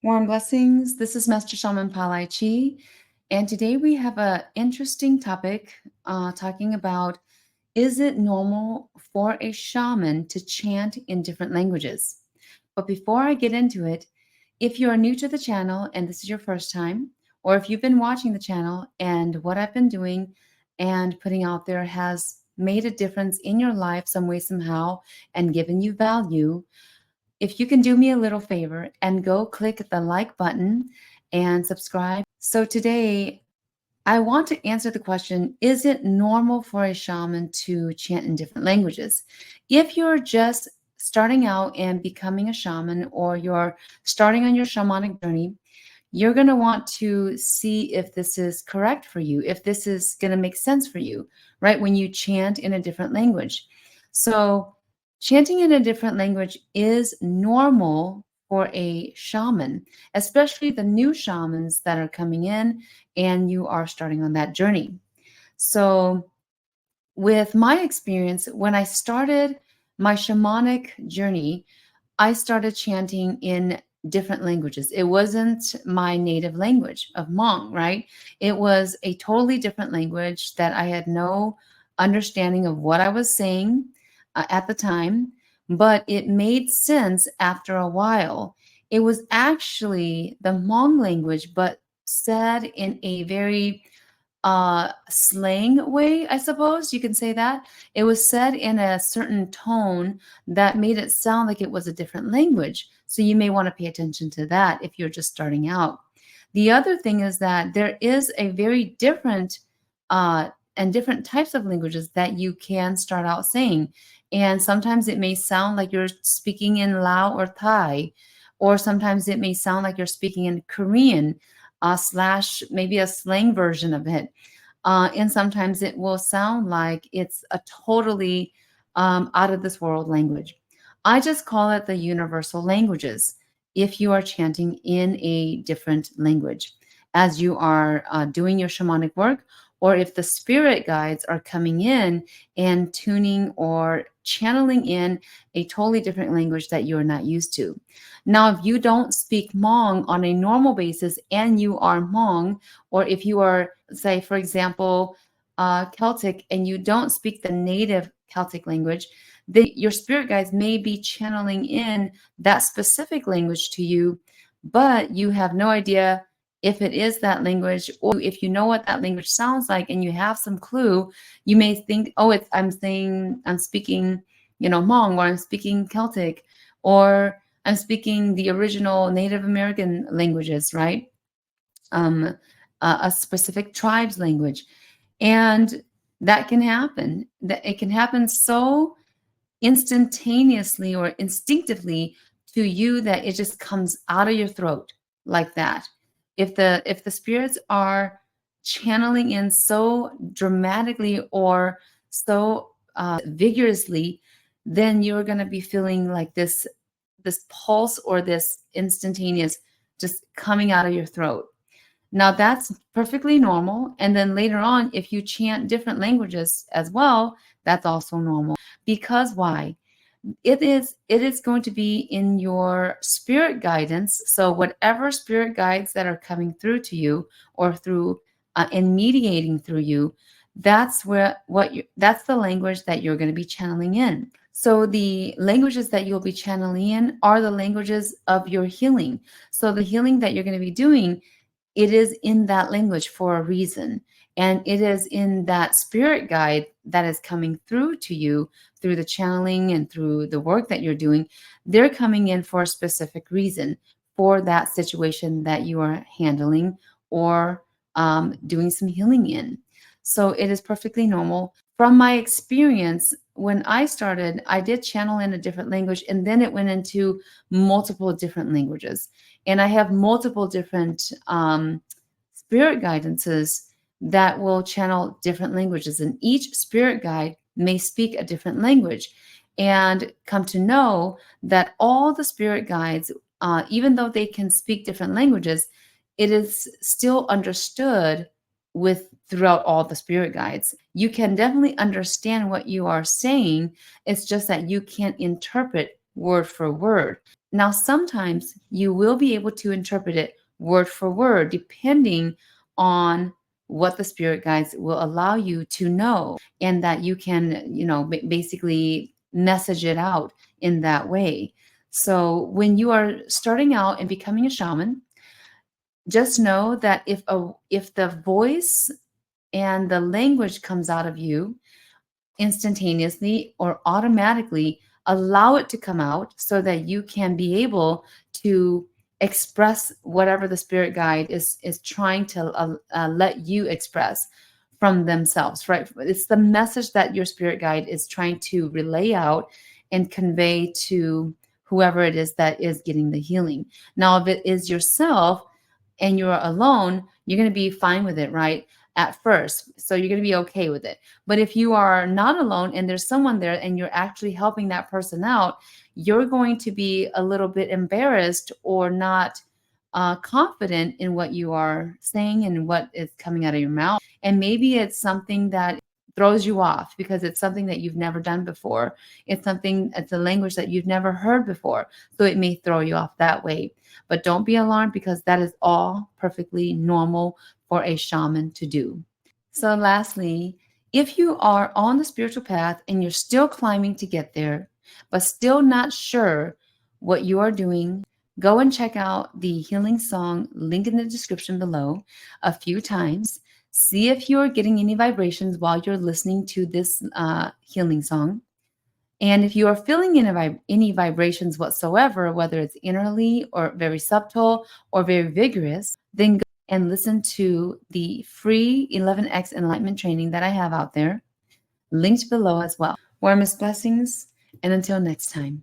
Warm blessings. This is Master Shaman Palai Chi, and today we have an interesting topic talking about, is it normal for a shaman to chant in different languages? But before I get into it, if you are new to the channel and this is your first time, or if you've been watching the channel and what I've been doing and putting out there has made a difference in your life some way, somehow, and given you value, if you can do me a little favor and go click the like button and subscribe. So today, I want to answer the question, is it normal for a shaman to chant in different languages? If you're just starting out and becoming a shaman, or you're starting on your shamanic journey, you're going to want to see if this is correct for you, if this is going to make sense for you, right? When you chant in a different language. So chanting in a different language is normal for a shaman, especially the new shamans that are coming in and you are starting on that journey. So with my experience, when I started my shamanic journey, I started chanting in different languages. It wasn't my native language of Hmong, right? It was a totally different language that I had no understanding of what I was saying at the time, but it made sense after a while. It was actually the Hmong language, but said in a very slang way, I suppose you can say that. It was said in a certain tone that made it sound like it was a different language. So you may want to pay attention to that if you're just starting out. The other thing is that there is a very different and different types of languages that you can start out saying. And sometimes it may sound like you're speaking in Lao or Thai, or sometimes it may sound like you're speaking in Korean, slash maybe a slang version of it. And sometimes it will sound like it's a totally out of this world language. I just call it the universal languages if you are chanting in a different language as you are doing your shamanic work, or if the spirit guides are coming in and tuning or channeling in a totally different language that you're not used to. Now, if you don't speak Hmong on a normal basis and you are Hmong, or if you are, say, for example, Celtic and you don't speak the native Celtic language, then your spirit guides may be channeling in that specific language to you, but you have no idea if it is that language, or if you know what that language sounds like and you have some clue, you may think, oh, I'm speaking, Hmong, or I'm speaking Celtic, or I'm speaking the original Native American languages, right? A specific tribe's language. And that can happen. That it can happen so instantaneously or instinctively to you that it just comes out of your throat like that. If the spirits are channeling in so dramatically or so vigorously, then you're going to be feeling like this pulse or this instantaneous just coming out of your throat. Now that's perfectly normal. And then later on, if you chant different languages as well, that's also normal. Because why? It is going to be in your spirit guidance. So whatever spirit guides that are coming through to you, or through and mediating through you, that's that's the language that you're going to be channeling in. So the languages that you'll be channeling in are the languages of your healing. So the healing that you're going to be doing, it is in that language for a reason. And it is in that spirit guide that is coming through to you through the channeling and through the work that you're doing. They're coming in for a specific reason for that situation that you are handling or doing some healing in. So it is perfectly normal. From my experience, when I started, I did channel in a different language, and then it went into multiple different languages. And I have multiple different spirit guidances that will channel different languages, and each spirit guide may speak a different language. And come to know that all the spirit guides, even though they can speak different languages, it is still understood with throughout all the spirit guides. You can definitely understand what you are saying. It's just that you can't interpret word for word. Now, sometimes you will be able to interpret it word for word, depending on what the spirit guides will allow you to know, and that you can, basically message it out in that way. So when you are starting out and becoming a shaman, just know that if the voice and the language comes out of you instantaneously or automatically, allow it to come out so that you can be able to express whatever the spirit guide is trying to let you express from themselves, right? It's the message that your spirit guide is trying to relay out and convey to whoever it is that is getting the healing. Now, if it is yourself and you're alone, you're going to be fine with it, right? At first. So you're going to be okay with it. But if you are not alone and there's someone there and you're actually helping that person out, you're going to be a little bit embarrassed or not confident in what you are saying and what is coming out of your mouth. And maybe it's something that throws you off because it's something that you've never done before. It's a language that you've never heard before. So it may throw you off that way. But don't be alarmed, because that is all perfectly normal for a shaman to do. So lastly, if you are on the spiritual path and you're still climbing to get there, but still not sure what you are doing, go and check out the healing song link in the description below a few times. See if you're getting any vibrations while you're listening to this healing song. And if you are feeling any vibrations whatsoever, whether it's innerly or very subtle or very vigorous, then go and listen to the free 11x enlightenment training that I have out there, linked below as well. Warmest blessings, and until next time.